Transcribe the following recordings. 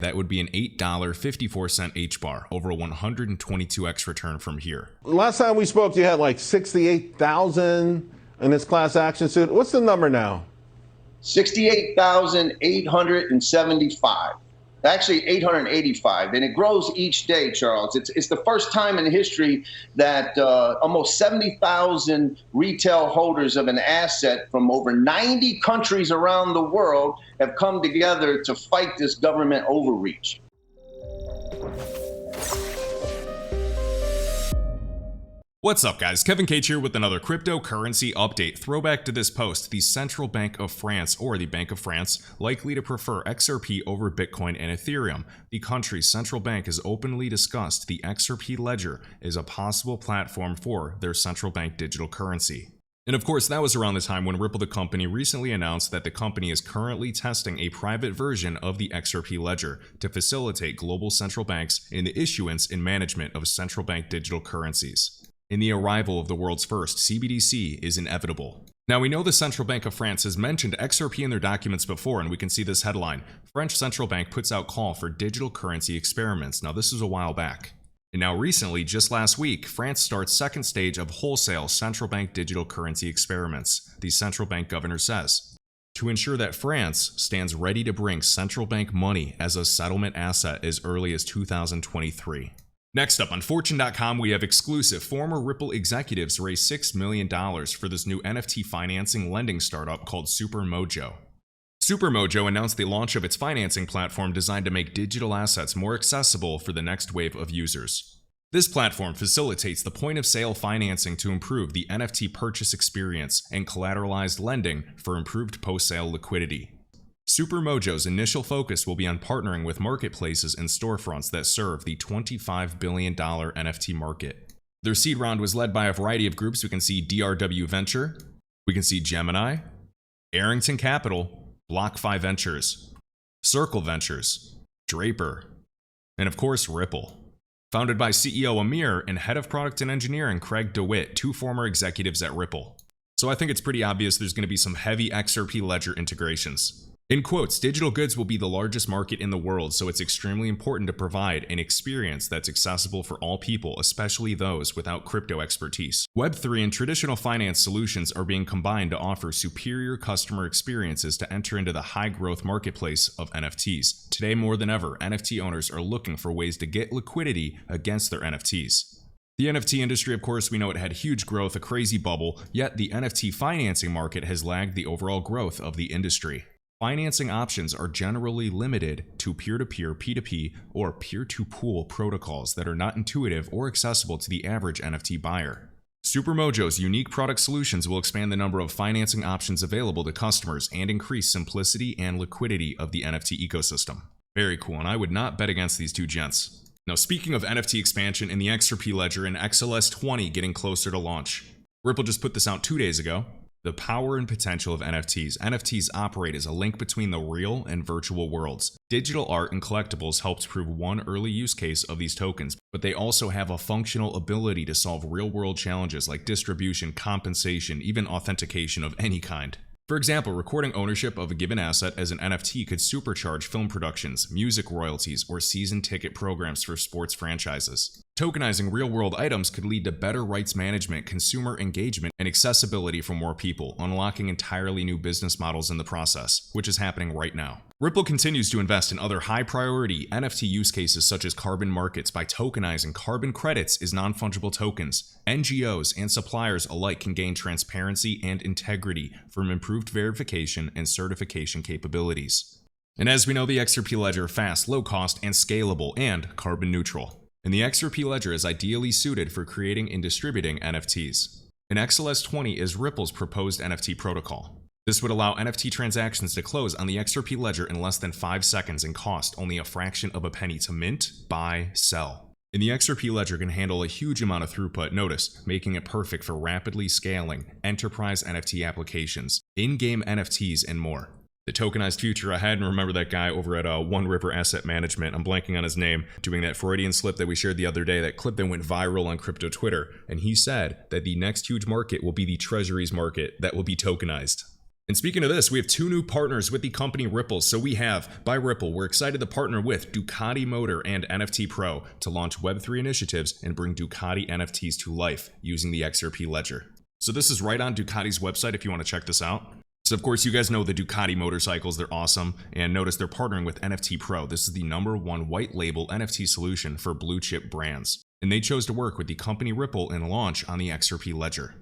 That would be an $8.54 HBAR, over a 122x return from here. Last time we spoke, you had like 68,000 in this class action suit. What's the number now? 68,875. Actually 885, and it grows each day, Charles. It's the first time in history that almost 70,000 retail holders of an asset from over 90 countries around the world have come together to fight this government overreach. What's up, guys? Kevin Cage here with another cryptocurrency update. Throwback to this post, the Central Bank of France, or the Bank of France, likely to prefer XRP over Bitcoin and Ethereum. The country's central bank has openly discussed the XRP ledger as a possible platform for their central bank digital currency. And of course, that was around the time when Ripple, the company, recently announced that the company is currently testing a private version of the XRP ledger to facilitate global central banks in the issuance and management of central bank digital currencies. And the arrival of the world's first CBDC is inevitable. Now, we know the Central Bank of France has mentioned XRP in their documents before, and we can see this headline: French Central Bank puts out call for digital currency experiments. Now, this was a while back. And now recently, just last week, France starts second stage of wholesale central bank digital currency experiments, the central bank governor says, to ensure that France stands ready to bring central bank money as a settlement asset as early as 2023. Next up, on Fortune.com, we have exclusive former Ripple executives raise $6 million for this new NFT financing lending startup called Supermojo. Supermojo announced the launch of its financing platform designed to make digital assets more accessible for the next wave of users. This platform facilitates the point-of-sale financing to improve the NFT purchase experience and collateralized lending for improved post-sale liquidity. Supermojo's initial focus will be on partnering with marketplaces and storefronts that serve the $25 billion NFT market. Their seed round was led by a variety of groups. We can see DRW Venture, we can see Gemini, Arrington Capital, BlockFi Ventures, Circle Ventures, Draper, and of course Ripple. Founded by CEO Amir and Head of Product and Engineering Craig DeWitt, two former executives at Ripple. So I think it's pretty obvious there's going to be some heavy XRP ledger integrations. In quotes, digital goods will be the largest market in the world, so it's extremely important to provide an experience that's accessible for all people, especially those without crypto expertise. Web3 and traditional finance solutions are being combined to offer superior customer experiences to enter into the high-growth marketplace of NFTs. Today, more than ever, NFT owners are looking for ways to get liquidity against their NFTs. The NFT industry, of course, we know it had huge growth, a crazy bubble, yet the NFT financing market has lagged the overall growth of the industry. Financing options are generally limited to peer-to-peer, P2P, or peer-to-pool protocols that are not intuitive or accessible to the average NFT buyer. Supermojo's unique product solutions will expand the number of financing options available to customers and increase simplicity and liquidity of the NFT ecosystem. Very cool, and I would not bet against these two gents. Now, speaking of NFT expansion in the XRP ledger and XLS20 getting closer to launch, Ripple just put this out 2 days ago. The power and potential of NFTs. NFTs operate as a link between the real and virtual worlds. Digital art and collectibles helped prove one early use case of these tokens, but they also have a functional ability to solve real-world challenges like distribution, compensation, even authentication of any kind. For example, recording ownership of a given asset as an NFT could supercharge film productions, music royalties, or season ticket programs for sports franchises. Tokenizing real-world items could lead to better rights management, consumer engagement, and accessibility for more people, unlocking entirely new business models in the process, which is happening right now. Ripple continues to invest in other high-priority NFT use cases such as carbon markets by tokenizing carbon credits as non-fungible tokens. NGOs and suppliers alike can gain transparency and integrity from improved verification and certification capabilities. And as we know, the XRP ledger is fast, low-cost, and scalable, and carbon neutral. And the XRP ledger is ideally suited for creating and distributing NFTs. And XLS20 is Ripple's proposed NFT protocol. This would allow NFT transactions to close on the XRP ledger in less than 5 seconds and cost only a fraction of a penny to mint, buy, sell. And the XRP ledger can handle a huge amount of throughput, notice, making it perfect for rapidly scaling enterprise NFT applications, in-game NFTs, and more. The tokenized future ahead, and remember that guy over at One River Asset Management, I'm blanking on his name, doing that Freudian slip that we shared the other day, that clip that went viral on crypto Twitter, and he said that the next huge market will be the treasuries market that will be tokenized. And speaking of this, we have 2 new partners with the company Ripple. So we have, by Ripple, we're excited to partner with Ducati Motor and NFT Pro to launch Web3 initiatives and bring Ducati NFTs to life using the XRP ledger. So this is right on Ducati's website if you want to check this out. So of course, you guys know the Ducati motorcycles, they're awesome. And notice they're partnering with NFT Pro. This is the #1 white label NFT solution for blue chip brands. And they chose to work with the company Ripple and launch on the XRP ledger.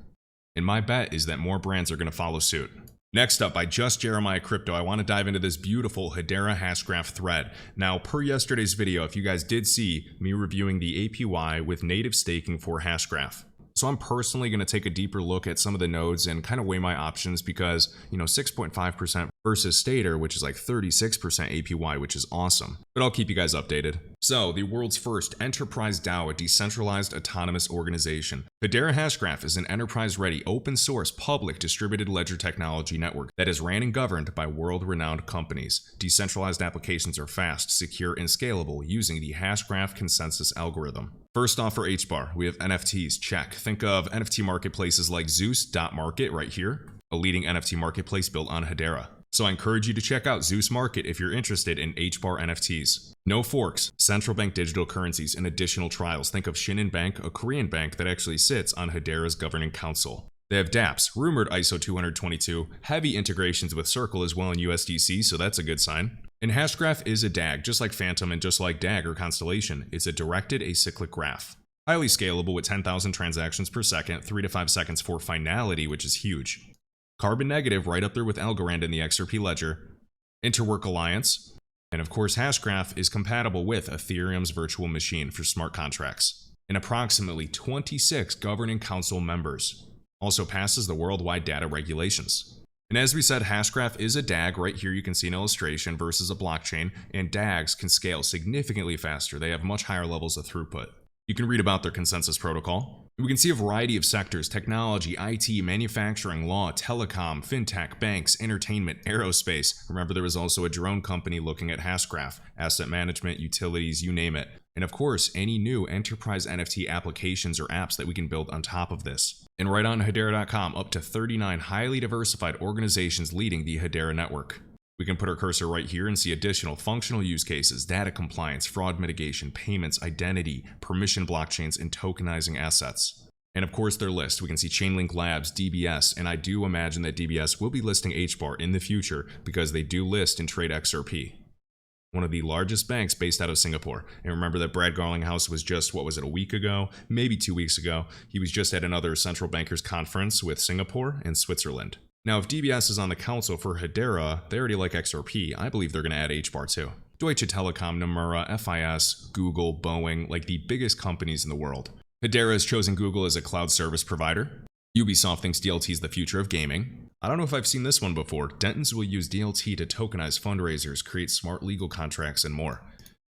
And my bet is that more brands are going to follow suit. Next up, by Just Jeremiah Crypto, I want to dive into this beautiful Hedera Hashgraph thread. Now, per yesterday's video, if you guys did see me reviewing the APY with native staking for Hashgraph. So I'm personally going to take a deeper look at some of the nodes and kind of weigh my options because, 6.5% versus Stater, which is like 36% APY, which is awesome. But I'll keep you guys updated. So, the world's first enterprise DAO, a decentralized autonomous organization. Hedera Hashgraph is an enterprise-ready, open-source, public distributed ledger technology network that is ran and governed by world-renowned companies. Decentralized applications are fast, secure, and scalable using the Hashgraph consensus algorithm. First off, for HBAR, we have NFTs, check. Think of NFT marketplaces like Zeus.market right here, a leading NFT marketplace built on Hedera. So I encourage you to check out Zeus Market if you're interested in HBAR NFTs. No forks, central bank digital currencies, and additional trials. Think of Shinhan Bank, a Korean bank that actually sits on Hedera's governing council. They have dApps, rumored ISO 222, heavy integrations with Circle as well in USDC, so that's a good sign. And Hashgraph is a DAG, just like Phantom and just like DAG or Constellation. It's a directed acyclic graph. Highly scalable with 10,000 transactions per second, 3 to 5 seconds for finality, which is huge. Carbon negative right up there with Algorand in the XRP ledger. Interwork Alliance. And of course, Hashgraph is compatible with Ethereum's virtual machine for smart contracts. And approximately 26 governing council members. Also passes the worldwide data regulations. And as we said, Hashgraph is a DAG. Right here you can see an illustration versus a blockchain, and DAGs can scale significantly faster. They have much higher levels of throughput. You can read about their consensus protocol. We can see a variety of sectors: technology, IT, manufacturing, law, telecom, fintech, banks, entertainment, aerospace. Remember, there was also a drone company looking at Hashgraph, asset management, utilities, you name it. And of course, any new enterprise NFT applications or apps that we can build on top of this. And right on Hedera.com, up to 39 highly diversified organizations leading the Hedera network. We can put our cursor right here and see additional functional use cases: data compliance, fraud mitigation, payments, identity, permission blockchains, and tokenizing assets. And of course, their list. We can see Chainlink Labs, DBS, and I do imagine that DBS will be listing HBAR in the future because they do list and trade XRP. One of the largest banks based out of Singapore. And remember that Brad Garlinghouse was just, a week ago? Maybe 2 weeks ago. He was just at another central bankers conference with Singapore and Switzerland. Now, if DBS is on the council for Hedera, they already like XRP. I believe they're going to add HBAR too. Deutsche Telekom, Nomura, FIS, Google, Boeing, like the biggest companies in the world. Hedera has chosen Google as a cloud service provider. Ubisoft thinks DLT is the future of gaming. I don't know if I've seen this one before. Dentons will use DLT to tokenize fundraisers, create smart legal contracts, and more.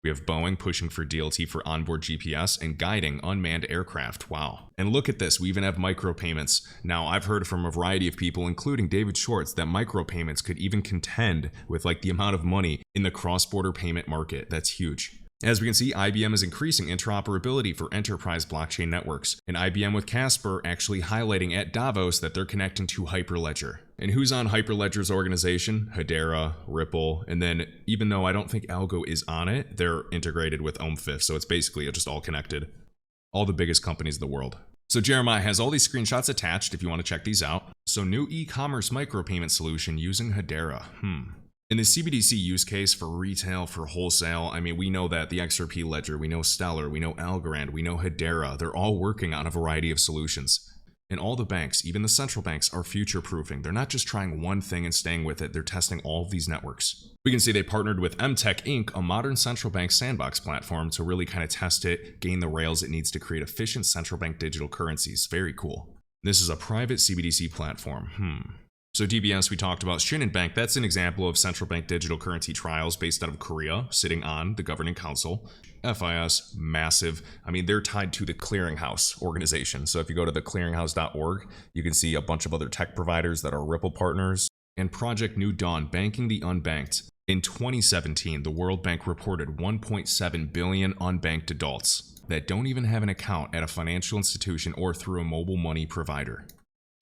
We have Boeing pushing for DLT for onboard GPS and guiding unmanned aircraft. Wow. And look at this, we even have micropayments. Now, I've heard from a variety of people, including David Schwartz, that micropayments could even contend with the amount of money in the cross-border payment market. That's huge. As we can see, IBM is increasing interoperability for enterprise blockchain networks, and IBM with Casper actually highlighting at Davos that they're connecting to Hyperledger. And who's on Hyperledger's organization? Hedera, Ripple, and then even though I don't think Algo is on it, they're integrated with OMFIF, so it's basically just all connected. All the biggest companies in the world. So Jeremiah has all these screenshots attached if you want to check these out. So new e-commerce micropayment solution using Hedera. In the CBDC use case for retail, for wholesale, we know that the XRP ledger, we know Stellar, we know Algorand, we know Hedera, they're all working on a variety of solutions. And all the banks, even the central banks, are future-proofing. They're not just trying one thing and staying with it, they're testing all of these networks. We can see they partnered with MTech Inc., a modern central bank sandbox platform, to really kind of test it, gain the rails it needs to create efficient central bank digital currencies. Very cool. This is a private CBDC platform. So DBS, we talked about. Shinhan Bank, that's an example of central bank digital currency trials based out of Korea, sitting on the governing council. FIS, massive. They're tied to the clearinghouse organization. So if you go to the clearinghouse.org, you can see a bunch of other tech providers that are Ripple partners. And Project New Dawn, banking the unbanked. In 2017, the World Bank reported 1.7 billion unbanked adults that don't even have an account at a financial institution or through a mobile money provider.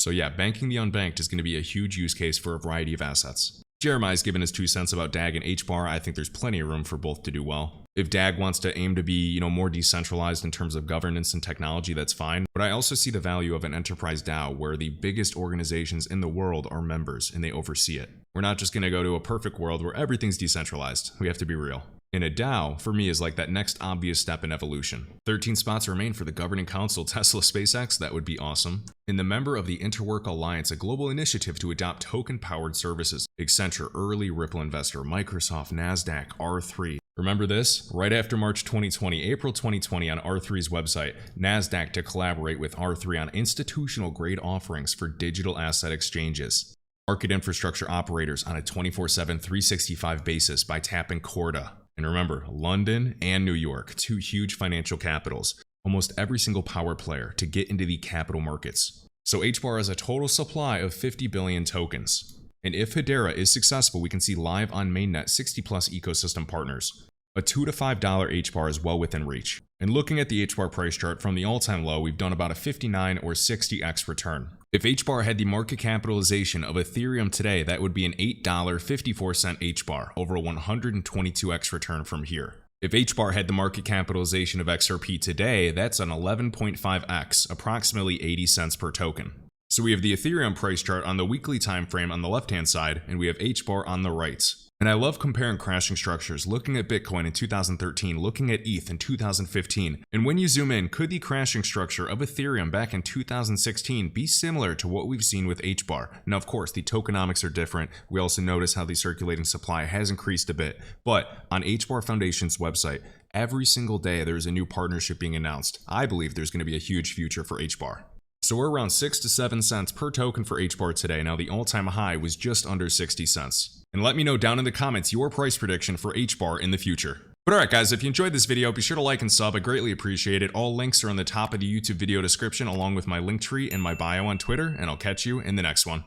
So yeah, banking the unbanked is going to be a huge use case for a variety of assets. Jeremiah's given his 2 cents about DAG and HBAR. I think there's plenty of room for both to do well. If DAG wants to aim to be, more decentralized in terms of governance and technology, that's fine. But I also see the value of an enterprise DAO where the biggest organizations in the world are members and they oversee it. We're not just going to go to a perfect world where everything's decentralized. We have to be real. And a DAO, for me, is like that next obvious step in evolution. 13 spots remain for the governing council Tesla SpaceX. That would be awesome. And the member of the Interwork Alliance, a global initiative to adopt token-powered services. Accenture, early Ripple investor, Microsoft, NASDAQ, R3. Remember this? Right after March 2020, April 2020 on R3's website, NASDAQ to collaborate with R3 on institutional-grade offerings for digital asset exchanges. Market infrastructure operators on a 24/7, 365 basis by tapping Corda. And remember, London and New York, 2 huge financial capitals, almost every single power player to get into the capital markets. So HBAR has a total supply of 50 billion tokens. And if Hedera is successful, we can see live on mainnet 60 plus ecosystem partners. A $2 to $5 HBAR is well within reach. And looking at the HBAR price chart from the all-time low, we've done about a 59 or 60x return. If HBAR had the market capitalization of Ethereum today, that would be an $8.54 HBAR, over a 122x return from here. If HBAR had the market capitalization of XRP today, that's an 11.5x, approximately 80 cents per token. So we have the Ethereum price chart on the weekly time frame on the left-hand side, and we have HBAR on the right. And I love comparing crashing structures, looking at Bitcoin in 2013, looking at ETH in 2015. And when you zoom in, could the crashing structure of Ethereum back in 2016 be similar to what we've seen with HBAR? Now, of course, the tokenomics are different. We also notice how the circulating supply has increased a bit. But on HBAR Foundation's website, every single day there's a new partnership being announced. I believe there's going to be a huge future for HBAR. So we're around 6 to 7 cents per token for HBAR today. Now the all-time high was just under 60 cents. And let me know down in the comments your price prediction for HBAR in the future. But alright guys, if you enjoyed this video, be sure to like and sub. I greatly appreciate it. All links are on the top of the YouTube video description along with my link tree and my bio on Twitter, and I'll catch you in the next one.